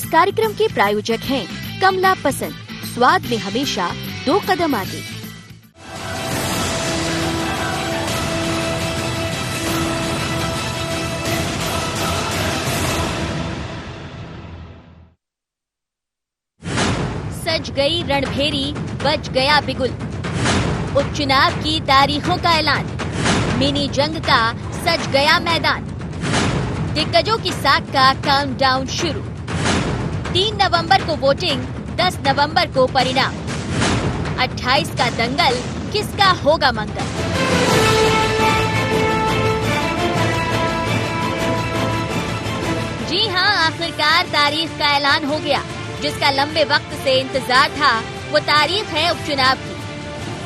कार्यक्रम के प्रायोजक हैं कमला पसंद, स्वाद में हमेशा 2 कदम आगे। सज गई रणभेरी, बज गया बिगुल। उपचुनाव की तारीखों का ऐलान, मिनी जंग का सज गया मैदान। दिग्गजों की साख का काउंटडाउन शुरू। 3 नवंबर को वोटिंग, 10 नवंबर को परिणाम। 28 का दंगल, किसका होगा मंगल? जी हां, आखिरकार तारीख का ऐलान हो गया। जिसका लंबे वक्त से इंतजार था, वो तारीख है उपचुनाव की।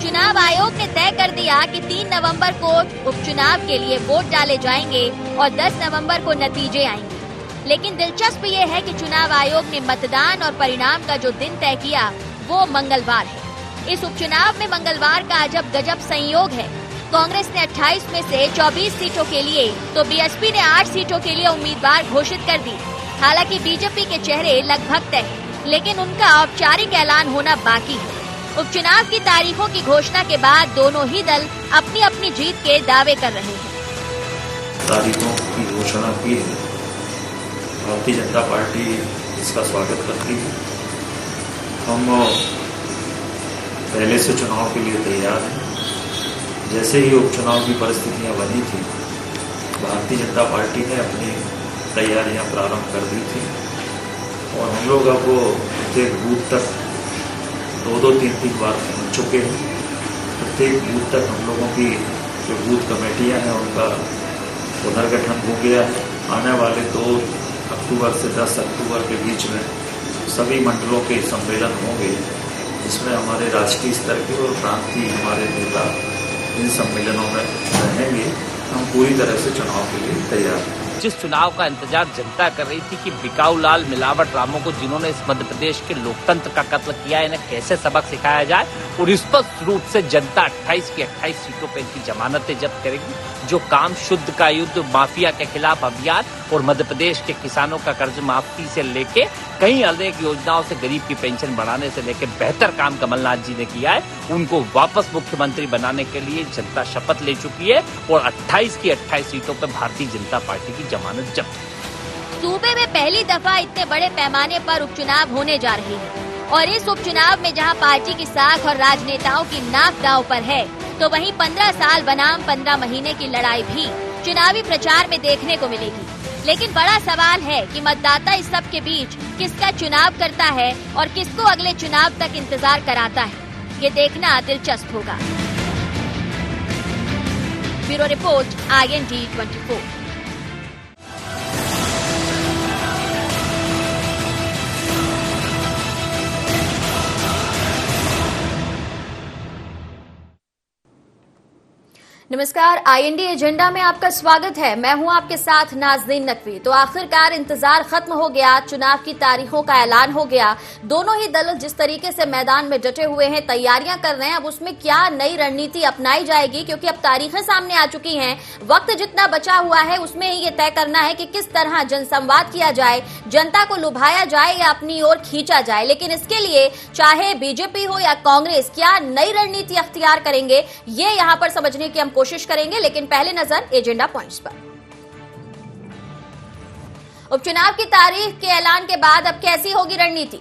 चुनाव आयोग ने तय कर दिया कि 3 नवंबर को उपचुनाव के लिए वोट डाले जाएंगे और 10 नवंबर को नतीजे आएंगे। लेकिन दिलचस्प ये है कि चुनाव आयोग ने मतदान और परिणाम का जो दिन तय किया, वो मंगलवार है। इस उपचुनाव में मंगलवार का अजब गजब संयोग है। कांग्रेस ने 28 में से 24 सीटों के लिए तो बीएसपी ने 8 सीटों के लिए उम्मीदवार घोषित कर दी। हालांकि बीजेपी के चेहरे लगभग तय हैं, लेकिन उनका औपचारिक ऐलान होना बाकी है। उपचुनाव की तारीखों की घोषणा के बाद दोनों ही दल अपनी अपनी जीत के दावे कर रहे हैं। तारीखों की घोषणा की है, भारतीय जनता पार्टी इसका स्वागत करती है। हम पहले से चुनाव के लिए तैयार हैं। जैसे ही उपचुनाव की परिस्थितियां बनी थी, भारतीय जनता पार्टी ने अपनी तैयारियां प्रारंभ कर दी थी और हम लोग अब प्रत्येक बूथ तक 2-3 बार पहुँच चुके हैं। प्रत्येक बूथ तक हम लोगों की जो बूथ कमेटियां हैं, उनका पुनर्गठन हो गया है। आने वाले 2 अक्टूबर से 10 अक्टूबर के बीच में सभी मंडलों के सम्मेलन होंगे, जिसमें हमारे राष्ट्रीय स्तर के और प्रांतीय हमारे नेता इन सम्मेलनों में रहेंगे। हम पूरी तरह से चुनाव के लिए तैयार हैं। जिस चुनाव का इंतजार जनता कर रही थी कि बिकाऊ लाल मिलावट रामों को, जिन्होंने इस मध्य प्रदेश के लोकतंत्र का कत्ल किया, इन्हें कैसे सबक सिखाया जाए, और स्पष्ट रूप से जनता 28 की 28 सीटों पर इनकी जमानतें जब्त करेगी। जो काम शुद्ध का युद्ध, माफिया के खिलाफ अभियान और मध्य प्रदेश के किसानों का कर्ज माफी से लेके कई अनेक योजनाओं से गरीब की पेंशन बढ़ाने से लेके बेहतर काम कमलनाथ जी ने किया है, उनको वापस मुख्यमंत्री बनाने के लिए जनता शपथ ले चुकी है और 28 की 28 सीटों पर भारतीय जनता पार्टी की जमानत जब्त। सूबे में पहली दफा इतने बड़े पैमाने पर उपचुनाव होने जा रहे हैं और इस उपचुनाव में जहां पार्टी की साख और राजनेताओं की नाक दांव पर है, तो वहीं 15 साल बनाम 15 महीने की लड़ाई भी चुनावी प्रचार में देखने को मिलेगी। लेकिन बड़ा सवाल है कि मतदाता इस सब के बीच किसका चुनाव करता है और किसको अगले चुनाव तक इंतजार कराता है, ये देखना दिलचस्प होगा। Bureau report, IND 24। नमस्कार, IND एजेंडा में आपका स्वागत है। मैं हूं आपके साथ नाज़नीन नकवी। तो आखिरकार इंतजार खत्म हो गया, चुनाव की तारीखों का ऐलान हो गया। दोनों ही दल जिस तरीके से मैदान में डटे हुए हैं, तैयारियां कर रहे हैं। अब उसमें क्या नई रणनीति अपनाई जाएगी, क्योंकि अब तारीखें सामने आ चुकी हैं। वक्त जितना बचा हुआ है उसमें ही ये तय करना है कि किस तरह जनसंवाद किया जाए, जनता को लुभाया जाए या अपनी ओर खींचा जाए। लेकिन इसके लिए चाहे बीजेपी हो या कांग्रेस, क्या नई रणनीति अख्तियार करेंगे, ये यहाँ पर समझने की हम कोशिश करेंगे। लेकिन पहले नजर एजेंडा पॉइंट्स पर। उपचुनाव की तारीख के ऐलान के बाद अब कैसी होगी रणनीति?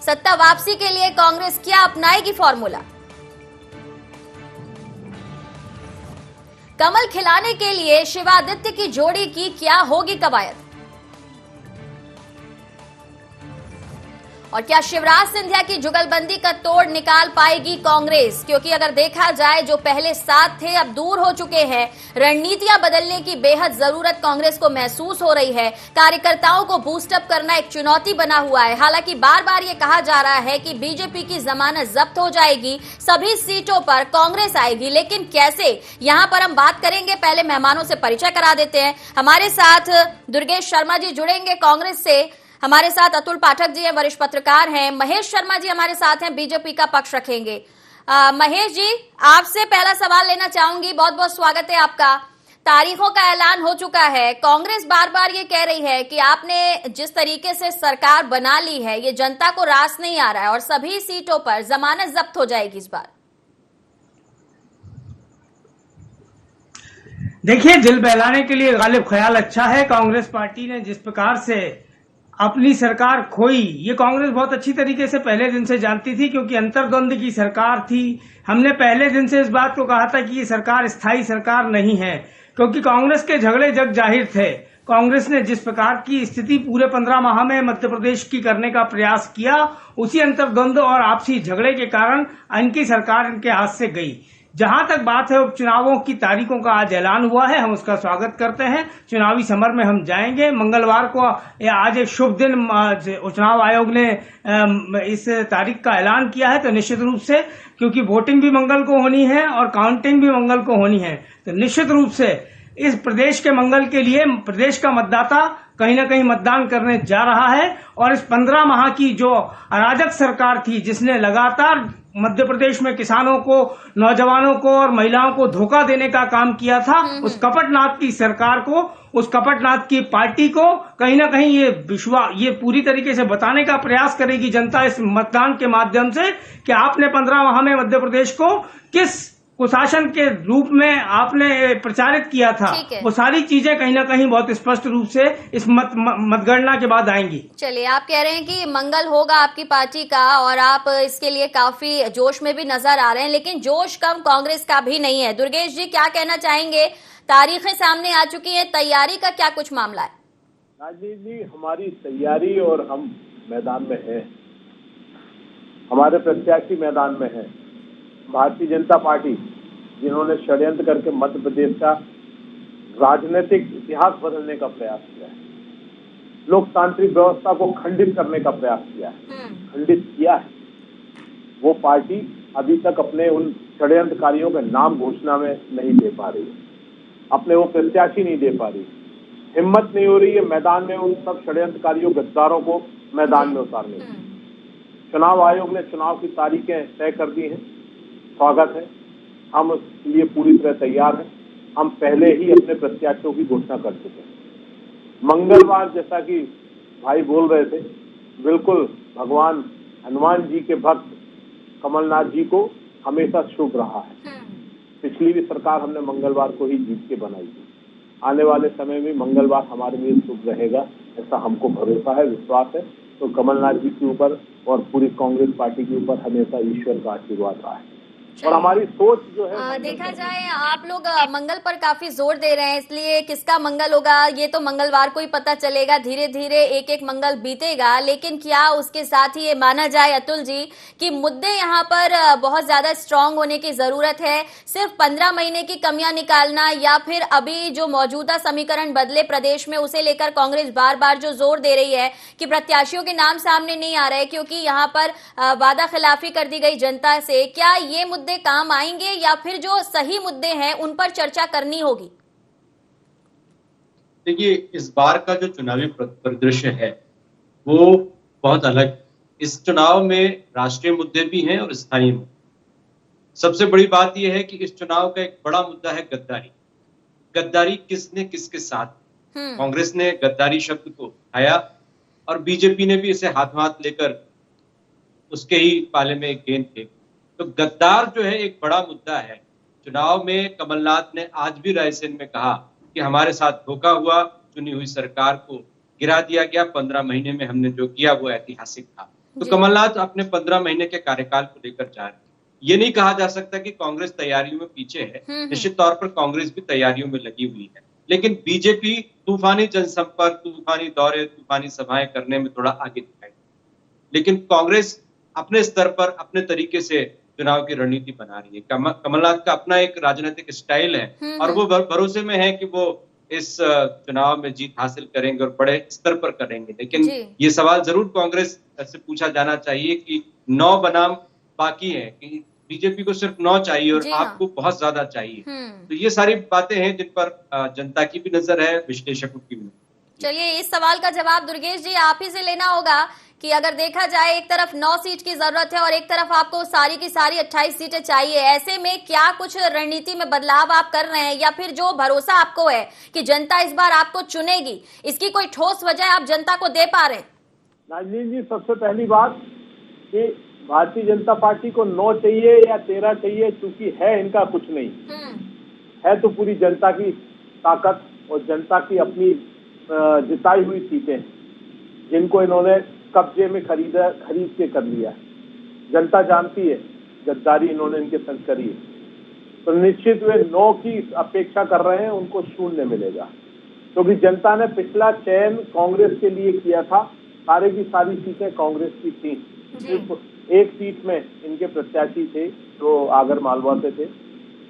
सत्ता वापसी के लिए कांग्रेस क्या अपनाएगी फॉर्मूला? कमल खिलाने के लिए शिवादित्य की जोड़ी की क्या होगी कवायद? और क्या शिवराज सिंधिया की जुगलबंदी का तोड़ निकाल पाएगी कांग्रेस? क्योंकि अगर देखा जाए, जो पहले साथ थे अब दूर हो चुके हैं। रणनीतियां बदलने की बेहद जरूरत कांग्रेस को महसूस हो रही है। कार्यकर्ताओं को बूस्टअप करना एक चुनौती बना हुआ है। हालांकि बार बार ये कहा जा रहा है कि बीजेपी की जमानत जब्त हो जाएगी, सभी सीटों पर कांग्रेस आएगी। लेकिन कैसे, यहां पर हम बात करेंगे। पहले मेहमानों से परिचय करा देते हैं। हमारे साथ दुर्गेश शर्मा जी जुड़ेंगे कांग्रेस से। हमारे साथ अतुल पाठक जी हैं, वरिष्ठ पत्रकार हैं। महेश शर्मा जी हमारे साथ हैं, बीजेपी का पक्ष रखेंगे। महेश जी, आपसे पहला सवाल लेना चाहूंगी। बहुत बहुत स्वागत है आपका। तारीखों का ऐलान हो चुका है। कांग्रेस बार बार ये कह रही है कि आपने जिस तरीके से सरकार बना ली है ये जनता को रास नहीं आ रहा है और सभी सीटों पर जमानत जब्त हो जाएगी इस बार। देखिए, दिल बहलाने के लिए गालिब ख्याल अच्छा है। कांग्रेस पार्टी ने जिस प्रकार से अपनी सरकार खोई, ये कांग्रेस बहुत अच्छी तरीके से पहले दिन से जानती थी, क्योंकि अंतर्द्वंद की सरकार थी। हमने पहले दिन से इस बात को कहा था कि ये सरकार स्थायी सरकार नहीं है, क्योंकि कांग्रेस के झगड़े जग जाहिर थे। कांग्रेस ने जिस प्रकार की स्थिति पूरे 15 माह में मध्य प्रदेश की करने का प्रयास किया, उसी अंतर्द्वंद और आपसी झगड़े के कारण इनकी सरकार इनके हाथ से गई। जहां तक बात है उपचुनावों की तारीखों का, आज ऐलान हुआ है, हम उसका स्वागत करते हैं। चुनावी समर में हम जाएंगे। मंगलवार को आज एक शुभ दिन चुनाव आयोग ने इस तारीख का ऐलान किया है, तो निश्चित रूप से, क्योंकि वोटिंग भी मंगल को होनी है और काउंटिंग भी मंगल को होनी है, तो निश्चित रूप से इस प्रदेश के मंगल के लिए प्रदेश का मतदाता कहीं ना कहीं मतदान करने जा रहा है। और इस 15 माह की जो अराजक सरकार थी, जिसने लगातार मध्य प्रदेश में किसानों को, नौजवानों को और महिलाओं को धोखा देने का काम किया था, उस कपटनाथ की सरकार को, उस कपटनाथ की पार्टी को कहीं ना कहीं ये पूरी तरीके से बताने का प्रयास करेगी जनता इस मतदान के माध्यम से कि आपने 15 माह में मध्य प्रदेश को किस कुशासन के रूप में आपने प्रचारित किया था। वो सारी चीजें कहीं ना कहीं बहुत स्पष्ट रूप से इस मतगणना के बाद आएंगी। चलिए, आप कह रहे हैं कि मंगल होगा आपकी पार्टी का और आप इसके लिए काफी जोश में भी नजर आ रहे हैं, लेकिन जोश कम कांग्रेस का भी नहीं है। दुर्गेश जी, क्या कहना चाहेंगे? तारीखें सामने आ चुकी हैं, तैयारी का क्या कुछ मामला है? राजनीति जी, हमारी तैयारी और हम मैदान में हैं, हमारे प्रत्याशी मैदान में हैं। भारतीय जनता पार्टी, जिन्होंने षड्यंत्र करके मध्य प्रदेश का राजनीतिक इतिहास बदलने का प्रयास किया है, लोकतांत्रिक व्यवस्था को खंडित करने का प्रयास किया है, खंडित किया है, वो पार्टी अभी तक अपने उन षड्यंत्रकारियों के नाम घोषणा में नहीं दे पा रही है, अपने वो प्रत्याशी नहीं दे पा रही, हिम्मत नहीं हो रही है मैदान में उन सब षड्यंत्रकारियों, गद्दारों को मैदान में उतारने की। चुनाव आयोग ने चुनाव की तारीखें तय कर दी हैं, स्वागत है, हम उसके लिए पूरी तरह तैयार हैं। हम पहले ही अपने प्रत्याशियों की घोषणा कर चुके हैं। मंगलवार, जैसा कि भाई बोल रहे थे, बिल्कुल भगवान हनुमान जी के भक्त कमलनाथ जी को हमेशा शुभ रहा है। पिछली भी सरकार हमने मंगलवार को ही जीत के बनाई थी। आने वाले समय में मंगलवार हमारे लिए शुभ रहेगा, ऐसा हमको भरोसा है, विश्वास है। तो कमलनाथ जी के ऊपर और पूरी कांग्रेस पार्टी के ऊपर हमेशा ईश्वर का आशीर्वाद रहा है और हमारी सोच जो है। देखा जाए, आप लोग मंगल पर काफी जोर दे रहे हैं, इसलिए किसका मंगल होगा ये तो मंगलवार को ही पता चलेगा। धीरे धीरे एक एक मंगल बीतेगा, लेकिन क्या उसके साथ ही ये माना जाए अतुल जी कि मुद्दे यहाँ पर बहुत ज्यादा स्ट्रांग होने की जरूरत है? सिर्फ 15 महीने की कमियां निकालना या फिर अभी जो मौजूदा समीकरण बदले प्रदेश में, उसे लेकर कांग्रेस बार बार जो जोर दे रही है कि प्रत्याशियों के नाम सामने नहीं आ रहे क्योंकि यहाँ पर वादा खिलाफी कर दी गई जनता से, क्या ये मुद्दे काम आएंगे या फिर जो सही मुद्दे हैं उन पर चर्चा करनी होगी? देखिए, इस बार का जो चुनावी परिदृश्य है वो बहुत अलग। इस चुनाव में राष्ट्रीय मुद्दे भी हैं और स्थानीय मुद्दे। सबसे बड़ी बात यह है कि इस चुनाव का एक बड़ा मुद्दा है गद्दारी। गद्दारी किसने किसके साथ? कांग्रेस ने गद्दारी शब्द को उठाया और बीजेपी ने भी इसे हाथों हाथ लेकर उसके ही पाले में गेंद फेंकी। तो गद्दार जो है एक बड़ा मुद्दा है। चुनाव में कमलनाथ ने आज भी रायसेन में कहा कि हमारे साथ धोखा हुआ, चुनी हुई सरकार को गिरा दिया गया, 15 महीने में हमने जो किया वो ऐतिहासिक था। तो कमलनाथ अपने 15 महीने के कार्यकाल को लेकर जा रहे हैं। ये नहीं कहा जा सकता कि कांग्रेस तैयारियों में पीछे है। निश्चित तौर पर कांग्रेस भी तैयारियों में लगी हुई है, लेकिन बीजेपी तूफानी जनसंपर्क, तूफानी दौरे, तूफानी सभाएं करने में थोड़ा आगे दिखाई, लेकिन कांग्रेस अपने स्तर पर अपने तरीके से चुनाव की रणनीति बना रही है। कमलनाथ का अपना एक राजनीतिक स्टाइल है और वो भरोसे में है कि वो इस चुनाव में जीत हासिल करेंगे और बड़े स्तर पर करेंगे। लेकिन ये सवाल जरूर कांग्रेस से पूछा जाना चाहिए कि 9 बनाम बाकी है, कि बीजेपी को सिर्फ 9 चाहिए और आपको बहुत ज्यादा चाहिए। तो ये सारी बातें हैं जिन पर जनता की भी नजर है, विश्लेषकों की भी। चलिए, इस सवाल का जवाब दुर्गेश जी आप ही से लेना होगा कि अगर देखा जाए एक तरफ 9 सीट की जरूरत है और एक तरफ आपको सारी की सारी 28 सीटें चाहिए, ऐसे में क्या कुछ रणनीति में बदलाव आप कर रहे हैं या फिर जो भरोसा आपको है कि जनता इस बार आपको चुनेगी, इसकी कोई ठोस वजह आप जनता को दे पा रहे हैं? नाजनीन जी, सबसे पहली बात कि भारतीय जनता पार्टी को 9 चाहिए या 13 चाहिए, चूंकि है इनका कुछ नहीं है, तो पूरी जनता की ताकत और जनता की अपनी जिताई हुई सीटें जिनको इन्होंने कब्जे में खरीद के कर लिया। जनता जानती है गद्दारी इन्होंने इनके संग करी है, तो निश्चित वे 9 की अपेक्षा कर रहे हैं, उनको 0 मिलेगा क्योंकि जनता ने पिछला चयन कांग्रेस के लिए किया था। सारे की सारी सीटें कांग्रेस की थी, सिर्फ एक सीट में इनके प्रत्याशी थे जो आगर मालवा से थे,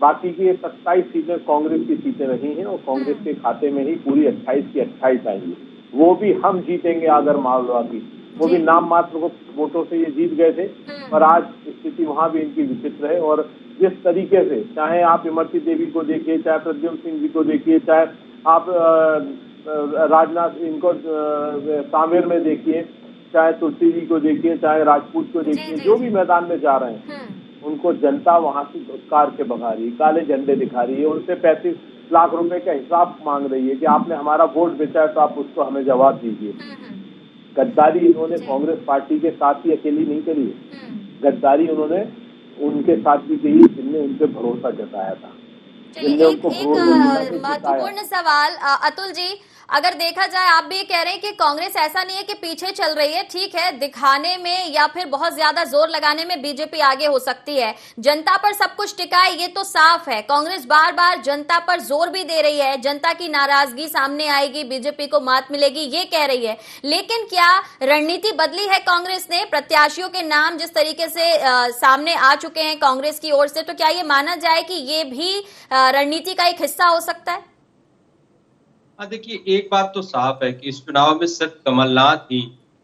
बाकी की 27 सीटें कांग्रेस की सीटें रही हैं और कांग्रेस के खाते में ही पूरी 28 की 28 आएंगी। वो भी हम जीतेंगे आगर मालवा की, वो भी नाम मात्र वोटों से ये जीत गए थे, पर आज स्थिति वहां भी इनकी विचित्र है। और जिस तरीके से, चाहे आप इमरती देवी को देखिए, चाहे प्रद्युम्न सिंह जी को देखिए, चाहे आप राजनाथ इनको सांवेर में देखिए, चाहे तुलसी जी को देखिए, चाहे राजपूत को देखिए, जो भी मैदान में जा रहे हैं उनको जनता वहां से धुतकार के भगा रही है, काले झंडे दिखा रही है, उनसे 35 लाख रुपए का हिसाब मांग रही है कि आपने हमारा वोट बेचा है तो आप उसको हमें जवाब दीजिए। गद्दारी इन्होंने कांग्रेस पार्टी के साथ ही अकेली नहीं करी है, गद्दारी उन्होंने उनके साथ भी की जिनने उन पर भरोसा जताया था। एक महत्वपूर्ण सवाल अतुल जी, अगर देखा जाए आप भी कह रहे हैं कि कांग्रेस ऐसा नहीं है कि पीछे चल रही है, ठीक है, दिखाने में या फिर बहुत ज्यादा जोर लगाने में बीजेपी आगे हो सकती है, जनता पर सब कुछ टिका है, ये तो साफ है। कांग्रेस बार बार जनता पर जोर भी दे रही है, जनता की नाराजगी सामने आएगी, बीजेपी को मात मिलेगी, ये कह रही है, लेकिन क्या रणनीति बदली है कांग्रेस ने? प्रत्याशियों के नाम जिस तरीके से सामने आ चुके हैं कांग्रेस की ओर से, तो क्या ये माना जाए कि ये भी रणनीति का एक हिस्सा हो सकता है? देखिए, एक बात तो साफ है कि इस चुनाव में सिर्फ कमलनाथ ही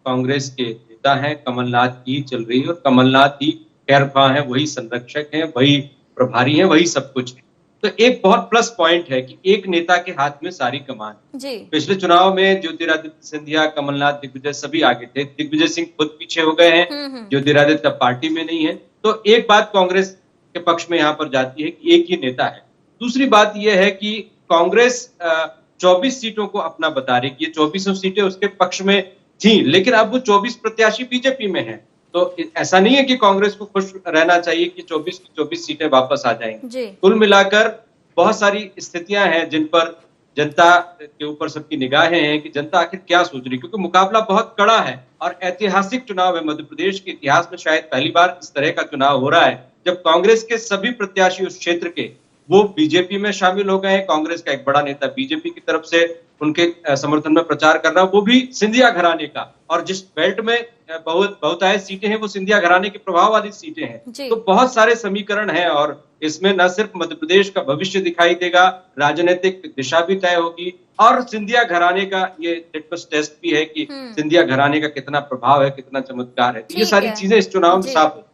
कांग्रेस के नेता हैं, कमलनाथ ही चल रही है और कमलनाथ ही खैरख्वाह हैं, वही संरक्षक हैं, वही प्रभारी हैं, वही सब कुछ है। तो एक बहुत प्लस पॉइंट है कि एक नेता के हाथ में सारी कमान जी। पिछले चुनाव में ज्योतिरादित्य सिंधिया, कमलनाथ, दिग्विजय सभी आगे थे, दिग्विजय सिंह खुद पीछे हो गए हैं, ज्योतिरादित्य पार्टी में नहीं है। तो एक बात कांग्रेस के पक्ष में यहाँ पर जाती है कि एक ही नेता है। दूसरी बात यह है कि कांग्रेस 24 सीटों को अपना बता रही कि ये 24 सीटें उसके पक्ष में थी, लेकिन अब वो 24 प्रत्याशी बीजेपी में हैं। तो ऐसा नहीं है कि कांग्रेस को खुश रहना चाहिए कि 24 की 24 सीटें वापस आ जाएंगी। कुल मिलाकर बहुत सारी स्थितियां हैं जिन पर जनता के ऊपर सबकी निगाहें हैं कि जनता आखिर क्या सोच रही है, क्योंकि मुकाबला बहुत कड़ा है और ऐतिहासिक चुनाव है। मध्य प्रदेश के इतिहास में शायद पहली बार इस तरह का चुनाव हो रहा है जब कांग्रेस के सभी प्रत्याशी उस क्षेत्र के वो बीजेपी में शामिल हो गए हैं। कांग्रेस का एक बड़ा नेता बीजेपी की तरफ से उनके समर्थन में प्रचार कर रहा है, वो भी सिंधिया घराने का, और जिस बेल्ट में बहुतायत सीटें हैं वो सिंधिया घराने के प्रभाव वाली सीटें हैं। तो बहुत सारे समीकरण हैं और इसमें न सिर्फ मध्य प्रदेश का भविष्य दिखाई देगा, राजनीतिक दिशा भी तय होगी और सिंधिया घराने का ये लिटमस टेस्ट भी है कि सिंधिया घराने का कितना प्रभाव है, कितना चमत्कार है। ये सारी चीजें इस चुनाव में साफ है।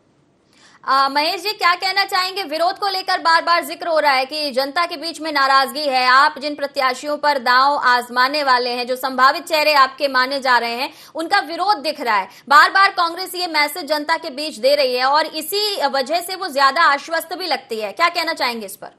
महेश जी, क्या कहना चाहेंगे? विरोध को लेकर बार बार जिक्र हो रहा है कि जनता के बीच में नाराजगी है, आप जिन प्रत्याशियों पर दांव आजमाने वाले हैं, जो संभावित चेहरे आपके माने जा रहे हैं, उनका विरोध दिख रहा है। बार बार कांग्रेस ये मैसेज जनता के बीच दे रही है और इसी वजह से वो ज्यादा आश्वस्त भी लगती है। क्या कहना चाहेंगे इस पर?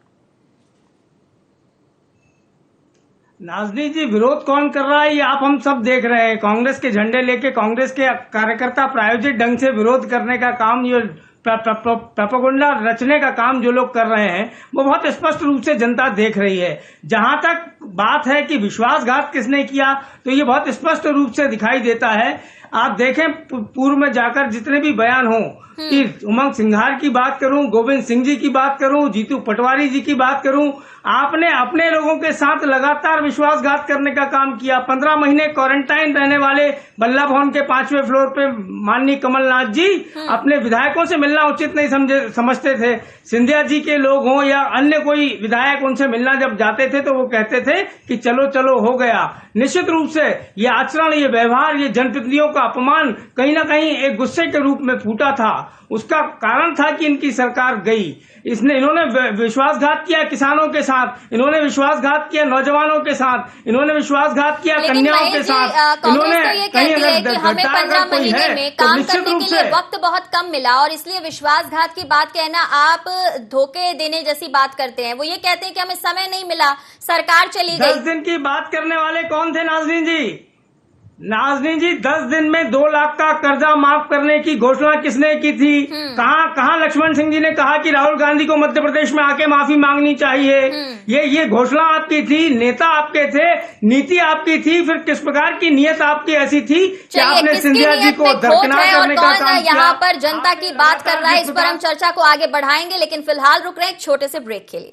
नाज़नीन जी, विरोध कौन कर रहा है ये आप हम सब देख रहे हैं। कांग्रेस के झंडे लेके कांग्रेस के कार्यकर्ता प्रायोजित ढंग से विरोध करने का काम, ये प्रोपेगेंडा रचने का काम जो लोग कर रहे हैं वो बहुत स्पष्ट रूप से जनता देख रही है। जहां तक बात है कि विश्वासघात किसने किया, तो ये बहुत स्पष्ट रूप से दिखाई देता है। आप देखें, पूर्व में जाकर जितने भी बयान हो, कि उमंग सिंघार की बात करूं, गोविंद सिंह जी की बात करूं, जीतू पटवारी जी की बात करूं, आपने अपने लोगों के साथ लगातार विश्वासघात करने का काम किया। 15 महीने क्वारंटाइन रहने वाले बल्ला भवन के 5वें फ्लोर पे माननीय कमलनाथ जी अपने विधायकों से मिलना उचित नहीं समझते थे। सिंधिया जी के लोग हों या अन्य कोई विधायक उनसे मिलना जब जाते थे तो वो कहते थे कि चलो चलो हो गया। निश्चित रूप से ये आचरण, ये व्यवहार, ये जनप्रतिनिधियों का अपमान कहीं ना कहीं एक गुस्से के रूप में फूटा था। उसका कारण था कि इनकी सरकार गई, इन्होंने विश्वासघात किया किसानों के साथ। साथ, इन्होंने विश्वासघात किया नौजवानों के साथ, इन्होंने विश्वासघात किया लेकिन कन्याओं महेश के जी, साथ। कांग्रेस तो ये कहती है कि हमें 15 कोई महीने है में तो काम निश्चित करने रूप के से लिए वक्त बहुत कम मिला और इसलिए विश्वासघात की बात कहना आप धोखे देने जैसी बात करते हैं। वो ये कहते हैं कि हमें समय नहीं मिला, सरकार चली 10 गई। दिन की बात करने वाले कौन थे नाजनीन जी? नाजनीन जी, 10 दिन में 2 लाख का कर्जा माफ करने की घोषणा किसने की थी? कहां लक्ष्मण सिंह जी ने कहा कि राहुल गांधी को मध्य प्रदेश में आके माफी मांगनी चाहिए? ये घोषणा आपकी थी, नेता आपके थे, नीति आपकी थी, फिर किस प्रकार की नियत आपकी ऐसी थी कि आपने सिंधिया जी को दरकिनार करने का काम किया? यहाँ पर जनता की बात कर रहा है, इस पर हम चर्चा को आगे बढ़ाएंगे, लेकिन फिलहाल रुक रहे हैं एक छोटे से ब्रेक के लिए।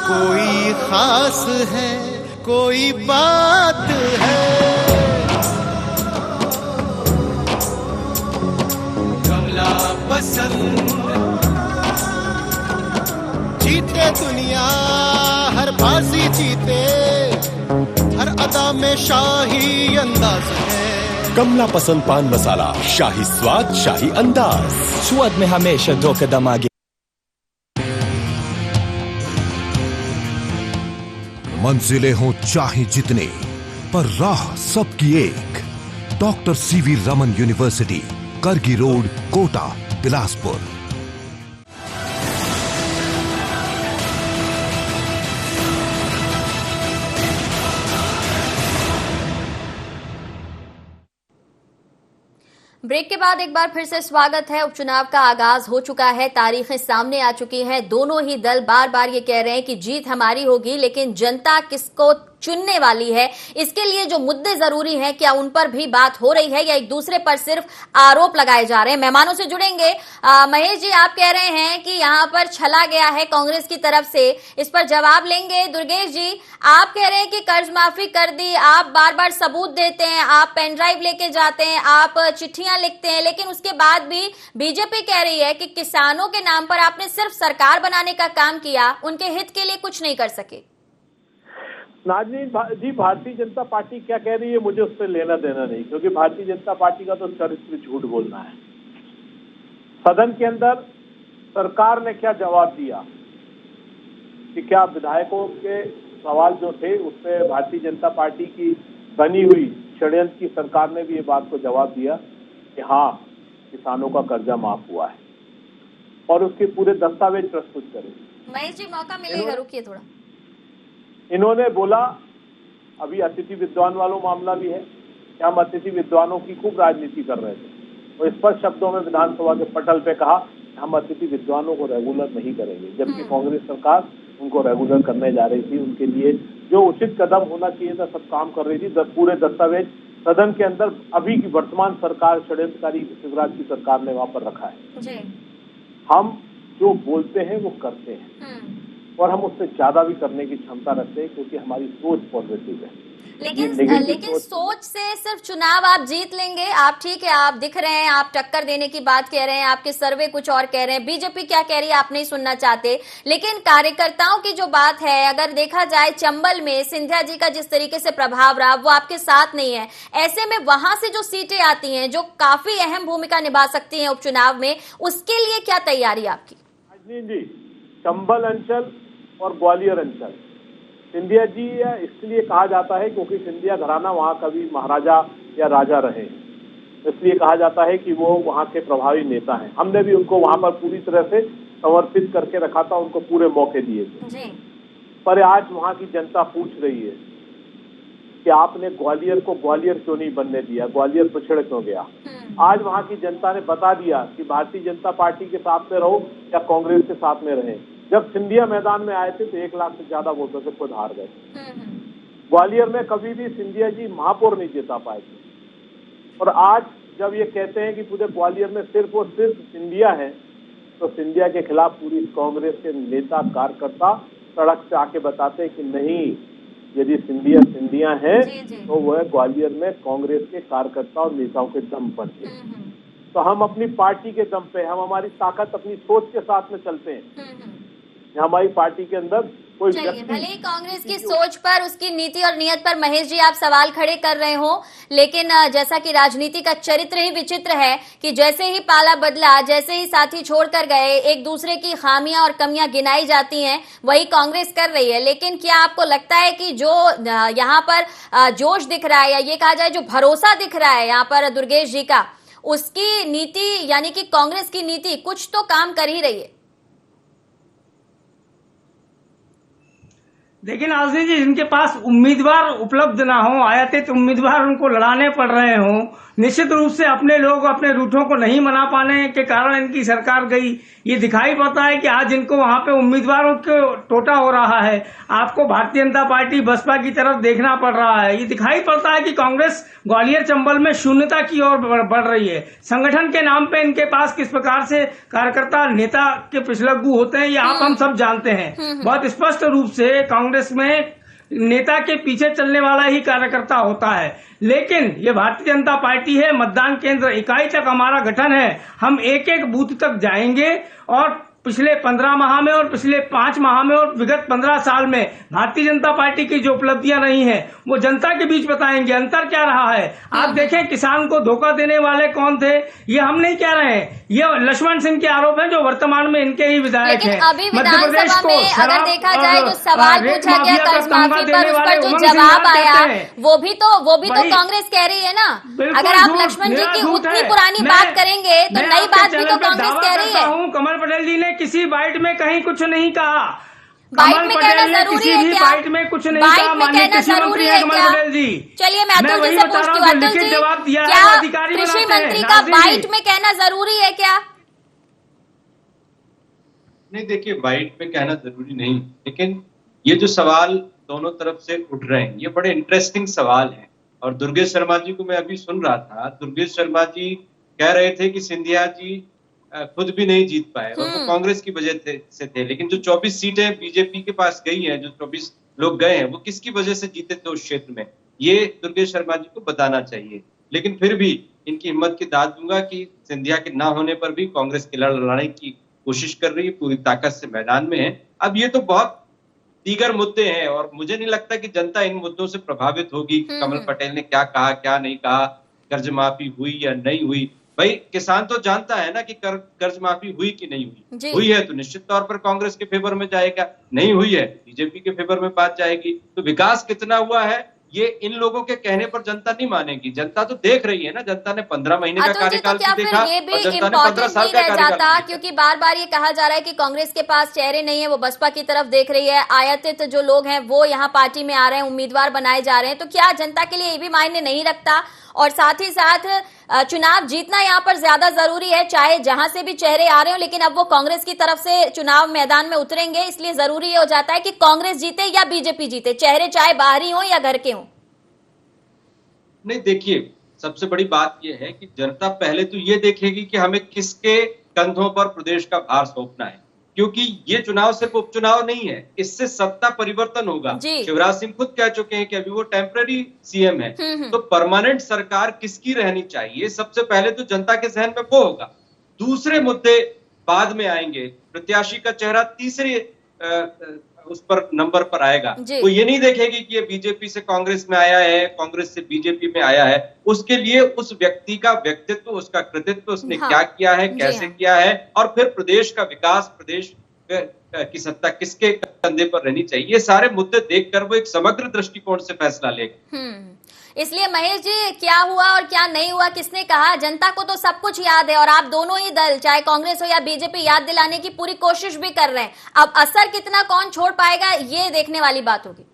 कोई खास है, कोई बात है, कमला पसंद। जीते दुनिया हर बाजी जीते, हर अदा में शाही अंदाज है। कमला पसंद पान मसाला, शाही स्वाद, शाही अंदाज, स्वाद में हमेशा 2 कदम आगे। मंजिलें हों चाहे जितने, पर राह सबकी एक। डॉक्टर सीवी रमन यूनिवर्सिटी, करगी रोड, कोटा, बिलासपुर। ब्रेक के बाद एक बार फिर से स्वागत है। उपचुनाव का आगाज हो चुका है, तारीखें सामने आ चुकी हैं। दोनों ही दल बार बार ये कह रहे हैं कि जीत हमारी होगी, लेकिन जनता किसको चुनने वाली है, इसके लिए जो मुद्दे जरूरी हैं, क्या उन पर भी बात हो रही है या एक दूसरे पर सिर्फ आरोप लगाए जा रहे हैं? मेहमानों से जुड़ेंगे। महेश जी, आप कह रहे हैं कि यहाँ पर छला गया है कांग्रेस की तरफ से, इस पर जवाब लेंगे। दुर्गेश जी, आप कह रहे हैं कि कर्ज माफी कर दी, आप बार बार सबूत देते हैं, आप पेन ड्राइव लेके जाते हैं, आप चिट्ठियां लिखते हैं, लेकिन उसके बाद भी बीजेपी कह रही है कि किसानों के नाम पर आपने सिर्फ सरकार बनाने का काम किया, उनके हित के लिए कुछ नहीं कर सके। नाजनीन जी, भारतीय जनता पार्टी क्या कह रही है मुझे उस पर लेना देना नहीं, क्योंकि भारतीय जनता पार्टी का तो चरित्र झूठ बोलना है। सदन के अंदर सरकार ने क्या जवाब दिया कि क्या विधायकों के सवाल जो थे उस पर भारतीय जनता पार्टी की बनी हुई षड्यंत्र की सरकार ने भी ये बात को जवाब दिया कि हाँ, किसानों का कर्जा माफ हुआ है और उसके पूरे दस्तावेज प्रस्तुत करें। महेश जी, मौका मिलेगा, रुकिए थोड़ा। इन्होंने बोला, अभी अतिथि विद्वान वालों मामला भी है कि हम अतिथि विद्वानों की खूब राजनीति कर रहे थे और स्पष्ट शब्दों में विधानसभा के पटल पे कहा हम अतिथि विद्वानों को रेगुलर नहीं करेंगे, जबकि कांग्रेस सरकार उनको रेगुलर करने जा रही थी। उनके लिए जो उचित कदम होना चाहिए था सब काम कर रही थी। पूरे दस्तावेज सदन के अंदर अभी की वर्तमान सरकार, षड्यंत्रकारी शिवराज की सरकार ने वहां पर रखा है। हम जो बोलते हैं वो करते हैं और हम उससे ज्यादा भी करने की क्षमता रखते हैं, क्योंकि हमारी सोच पॉजिटिव है। लेकिन सोच से सिर्फ चुनाव आप जीत लेंगे? आप ठीक है, आप दिख रहे हैं, आप टक्कर देने की बात कह रहे हैं, आपके सर्वे कुछ और कह रहे हैं, बीजेपी क्या कह रही है आप नहीं सुनना चाहते, लेकिन कार्यकर्ताओं की जो बात है, अगर देखा जाए चंबल में सिंधिया जी का जिस तरीके से प्रभाव रहा वो आपके साथ नहीं है। ऐसे में वहां से जो सीटें आती हैं जो काफी अहम भूमिका निभा सकती हैं उपचुनाव में, उसके लिए क्या तैयारी आपकी? जी, चंबल अंचल और ग्वालियर अंचल सिंधिया जी इसलिए कहा जाता है क्योंकि सिंधिया घराना वहाँ कभी महाराजा या राजा रहे, इसलिए कहा जाता है कि वो वहाँ के प्रभावी नेता हैं। हमने भी उनको वहाँ पर पूरी तरह से समर्पित करके रखा था, उनको पूरे मौके दिए थे। पर आज वहाँ की जनता पूछ रही है कि आपने ग्वालियर को ग्वालियर क्यों नहीं बनने दिया, ग्वालियर पिछड़ क्यों गया। आज वहाँ की जनता ने बता दिया कि भारतीय जनता पार्टी के साथ में रहो या कांग्रेस के साथ में रहे। जब सिंधिया मैदान में आए थे तो 1 लाख से ज्यादा वोटों से खुद हार गए। ग्वालियर में कभी भी सिंधिया जी महापौर नहीं जिता पाए थे और आज जब ये कहते हैं कि पूरे ग्वालियर में सिर्फ और सिर्फ सिंधिया है, तो सिंधिया के खिलाफ पूरी कांग्रेस के नेता कार्यकर्ता सड़क पे आके बताते हैं कि नहीं, यदि सिंधिया है तो वह ग्वालियर में कांग्रेस के कार्यकर्ता और नेताओं के दम पर थे। तो हम अपनी पार्टी के दम पे, हम हमारी ताकत अपनी सोच के साथ में चलते हैं। हमारी पार्टी के अंदर कोई चलिए, व्यक्ति भले ही कांग्रेस की सोच पर, उसकी नीति और नियत पर महेश जी आप सवाल खड़े कर रहे हो, लेकिन जैसा कि राजनीति का चरित्र ही विचित्र है कि जैसे ही पाला बदला, जैसे ही साथी छोड़कर गए, एक दूसरे की खामियां और कमियां गिनाई जाती हैं, वही कांग्रेस कर रही है। लेकिन क्या आपको लगता है कि जो यहाँ पर जोश दिख रहा है, या ये कहा जाए जो भरोसा दिख रहा है यहाँ पर दुर्गेश जी का, उसकी नीति यानी कि कांग्रेस की नीति कुछ तो काम कर ही रही है? देखिए नाज़रीन जी, जिनके पास उम्मीदवार उपलब्ध ना हो, आयातित उम्मीदवार उनको लड़ाने पड़ रहे हों, निश्चित रूप से अपने लोग अपने रूठों को नहीं मना पाने के कारण इनकी सरकार गई। ये दिखाई पड़ता है कि आज इनको वहां पे उम्मीदवारों को टोटा हो रहा है। आपको भारतीय जनता पार्टी बसपा की तरफ देखना पड़ रहा है। ये दिखाई पड़ता है कि कांग्रेस ग्वालियर चंबल में शून्यता की ओर बढ़ रही है। संगठन के नाम पे इनके पास किस प्रकार से कार्यकर्ता नेता के पिछलग्गू होते हैं, ये आप हम सब जानते हैं। बहुत स्पष्ट रूप से कांग्रेस में नेता के पीछे चलने वाला ही कार्यकर्ता होता है। लेकिन ये भारतीय जनता पार्टी है, मतदान केंद्र इकाई तक हमारा गठन है। हम एक एक बूथ तक जाएंगे और पिछले 15 माह में और पिछले 5 माह में और विगत 15 साल में भारतीय जनता पार्टी की जो उपलब्धियां रही हैं वो जनता के बीच बताएंगे। अंतर क्या रहा है आप देखें। किसान को धोखा देने वाले कौन थे, ये हम नहीं कह रहे हैं, ये लक्ष्मण सिंह के आरोप हैं जो वर्तमान में इनके ही विधायक हैं। अभी विधानसभा में अगर देखा जाए जो सवाल पूछा गया कर्ज माफी पर, उस पर जो जवाब आया वो भी तो कांग्रेस कह रही है ना। अगर आप लक्ष्मण जी की उतनी पुरानी बात करेंगे तो नई बात भी तो कांग्रेस कह रही है। कमल पटेल जी ने किसी बाइट में कहीं कुछ नहीं कहा। बाइट में कहना जरूरी है क्या? बाइट में कुछ नहीं कहा। बाइट में कहना जरूरी है क्या? चलिए मैं अतुल जी से पूछती हूँ, अतुल जी क्या कृषि मंत्री का बाइट में कहना जरूरी है क्या? नहीं, देखिए बाइट में कहना जरूरी नहीं, लेकिन ये जो सवाल दोनों तरफ से उठ रहे हैं ये बड़े इंटरेस्टिंग सवाल हैं। और दुर्गेश शर्मा जी को मैं अभी सुन रहा था, दुर्गेश शर्मा जी कह रहे थे कि सिंधिया जी खुद भी नहीं जीत पाए और वो कांग्रेस की वजह से थे। लेकिन जो 24 सीटें बीजेपी के पास गई हैं, जो 24 लोग गए हैं, वो किसकी वजह से जीते थे उस क्षेत्र में, ये दुर्गेश शर्मा जी को बताना चाहिए। लेकिन फिर भी इनकी हिम्मत की दाद दूंगा कि सिंधिया के ना होने पर भी कांग्रेस की लड़ाने की कोशिश कर रही है, पूरी ताकत से मैदान में है। अब ये तो बहुत दीगर मुद्दे हैं और मुझे नहीं लगता कि जनता इन मुद्दों से प्रभावित होगी कि कमल पटेल ने क्या कहा क्या नहीं कहा, कर्ज माफी हुई या नहीं हुई। भाई किसान तो जानता है ना कि कर्ज माफी हुई कि नहीं हुई। हुई है तो निश्चित तौर पर कांग्रेस के फेवर में जाएगा, नहीं हुई है बीजेपी के फेवर में बात जाएगी। तो विकास कितना हुआ है ये इन लोगों के कहने पर जनता नहीं मानेगी। जनता तो देख रही है ना, जनता ने 15 महीने का कार्यकाल भी देखा और जनता ने 15 साल का कार्यकाल। क्योंकि बार बार ये कहा जा रहा है कि कांग्रेस के पास चेहरे नहीं है, वो बसपा की तरफ देख रही है, आयातित जो लोग हैं वो यहाँ पार्टी में आ रहे हैं, उम्मीदवार बनाए जा रहे हैं। तो क्या जनता के लिए ये भी मायने नहीं रखता? और साथ ही साथ चुनाव जीतना यहाँ पर ज्यादा जरूरी है, चाहे जहां से भी चेहरे आ रहे हो, लेकिन अब वो कांग्रेस की तरफ से चुनाव मैदान में उतरेंगे, इसलिए जरूरी हो जाता है कि कांग्रेस जीते या बीजेपी जीते, चेहरे चाहे बाहरी हो या घर के हो। नहीं, देखिए सबसे बड़ी बात यह है कि जनता पहले तो ये देखेगी कि हमें किसके कंधों पर प्रदेश का भार सौंपना है, क्योंकि ये चुनाव सिर्फ उपचुनाव नहीं है, इससे सत्ता परिवर्तन होगा। शिवराज सिंह खुद कह चुके हैं कि अभी वो टेम्पररी सीएम है, तो परमानेंट सरकार किसकी रहनी चाहिए, सबसे पहले तो जनता के जहन में वो होगा। दूसरे मुद्दे बाद में आएंगे, प्रत्याशी का चेहरा तीसरे उस पर नंबर पर आएगा। वो ये नहीं देखेगी कि ये बीजेपी से कांग्रेस में आया है, कांग्रेस से बीजेपी में आया है। उसके लिए उस व्यक्ति का व्यक्तित्व, उसका कृतित्व, उसने क्या किया है, कैसे किया है, और फिर प्रदेश का विकास, प्रदेश की सत्ता किसके कंधे पर रहनी चाहिए, ये सारे मुद्दे देखकर वो एक समग्र दृष्टिकोण से फैसला लेगा। इसलिए महेश जी, क्या हुआ और क्या नहीं हुआ किसने कहा, जनता को तो सब कुछ याद है और आप दोनों ही दल चाहे कांग्रेस हो या बीजेपी याद दिलाने की पूरी कोशिश भी कर रहे हैं। अब असर कितना कौन छोड़ पाएगा ये देखने वाली बात होगी।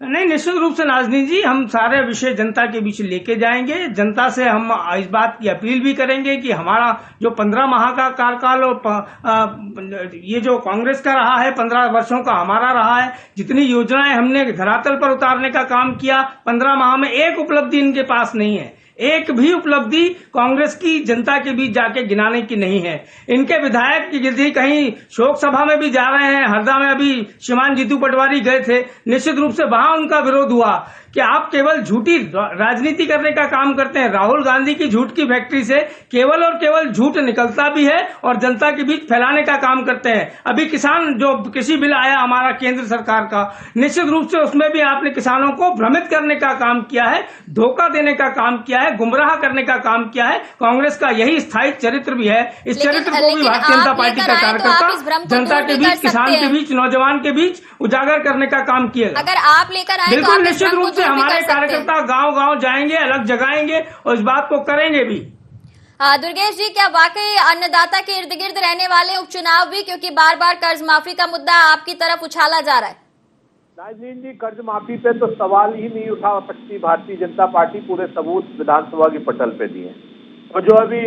नहीं, निश्चित रूप से नाज़नीन जी, हम सारे विषय जनता के बीच लेके जाएंगे। जनता से हम इस बात की अपील भी करेंगे कि हमारा जो 15 माह का कार्यकाल और ये जो कांग्रेस का रहा है 15 वर्षों का हमारा रहा है, जितनी योजनाएं हमने धरातल पर उतारने का काम किया 15 माह में, एक उपलब्धि इनके पास नहीं है। एक भी उपलब्धि कांग्रेस की जनता के बीच जाके गिनाने की नहीं है। इनके विधायक की यदि कहीं शोक सभा में भी जा रहे हैं, हरदा में अभी श्रीमान जीतू पटवारी गए थे, निश्चित रूप से वहां उनका विरोध हुआ कि आप केवल झूठी राजनीति करने का काम करते हैं। राहुल गांधी की झूठ की फैक्ट्री से केवल और केवल झूठ निकलता भी है और जनता के बीच फैलाने का काम करते हैं। अभी किसान जो कृषि बिल आया हमारा केंद्र सरकार का, निश्चित रूप से उसमें भी आपने किसानों को भ्रमित करने का काम किया है, धोखा देने का काम किया है, गुमराह करने का काम किया है। कांग्रेस का यही स्थायी चरित्र भी है। इस चरित्र को भी भारतीय जनता पार्टी का कार्यकर्ता जनता के बीच, किसान के बीच, नौजवान के बीच उजागर करने का काम किएगा। अगर आप लेकर आए बिल्कुल निश्चित रूप से हमारे कार्यकर्ता गांव-गांव जाएंगे, अलग जगाएंगे और इस बात को करेंगे भी। दुर्गेश जी, क्या वाकई अन्नदाता के इर्द गिर्द रहने वाले उपचुनाव भी, क्योंकि बार बार कर्ज माफी का मुद्दा आपकी तरफ उछाला जा रहा है? नाज़रीन जी, कर्ज माफी पे तो सवाल ही नहीं उठा सकती भारतीय जनता पार्टी। पूरे सबूत विधानसभा की पटल पे दिए। और जो अभी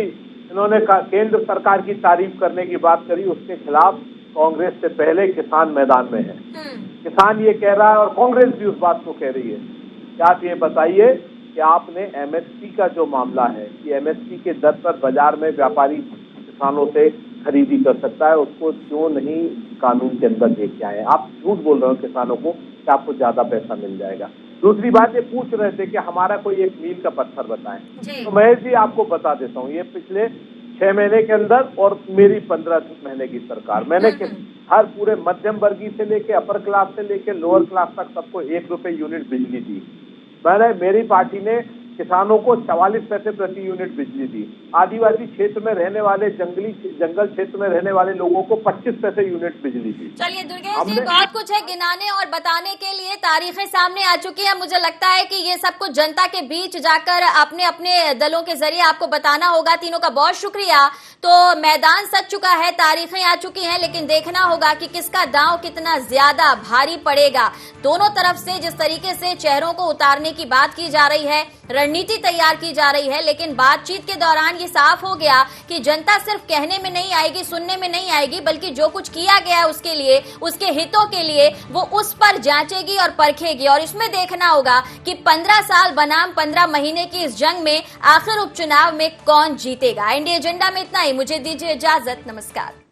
इन्होंने केंद्र सरकार की तारीफ करने की बात करी, उसके खिलाफ कांग्रेस से पहले किसान मैदान में है। किसान ये कह रहा है और कांग्रेस भी उस बात को कह रही है कि आप ये बताइए कि आपने एमएसपी का जो मामला है कि एमएसपी के दर पर बाजार में व्यापारी किसानों से खरीदी कर सकता है, उसको क्यों नहीं कानून के अंदर लेके आए? आप झूठ बोल रहे हो किसानों को कि आपको ज्यादा पैसा मिल जाएगा। दूसरी बात, ये पूछ रहे थे कि हमारा कोई एक मील का पत्थर बताएं, तो महेश जी आपको बता देता हूँ। ये पिछले 6 महीने के अंदर और मेरी 15 महीने की सरकार, मैंने हर पूरे मध्यम वर्गीय से लेके अपर क्लास से लेके लोअर क्लास तक सबको 1 रुपए यूनिट बिजली दी। मेरी पार्टी ने किसानों को 44 पैसे प्रति यूनिट बिजली दी। आदिवासी क्षेत्र में रहने वाले जंगल क्षेत्र में रहने वाले लोगों को 25 पैसे यूनिट बिजली दी। चलिए दुर्गेश जी, बहुत कुछ है गिनाने और बताने के लिए, तारीखें सामने आ चुकी हैं। मुझे लगता है कि ये सब कुछ जनता के बीच जाकर अपने अपने दलों के जरिए आपको बताना होगा। तीनों का बहुत शुक्रिया। तो मैदान सज चुका है, तारीखें आ चुकी हैं, लेकिन देखना होगा कि किसका दांव कितना ज्यादा भारी पड़ेगा। दोनों तरफ से जिस तरीके से चेहरों को उतारने की बात की जा रही है, रणनीति तैयार की जा रही है, लेकिन बातचीत के दौरान ये साफ हो गया कि जनता सिर्फ कहने में नहीं आएगी, सुनने में नहीं आएगी, बल्कि जो कुछ किया गया है उसके लिए, उसके हितों के लिए वो उस पर जांचेगी और परखेगी। और इसमें देखना होगा कि 15 साल बनाम 15 महीने की इस जंग में आखिर उपचुनाव में कौन जीतेगा। इंडिया एजेंडा में इतना ही। मुझे दीजिए इजाजत। नमस्कार।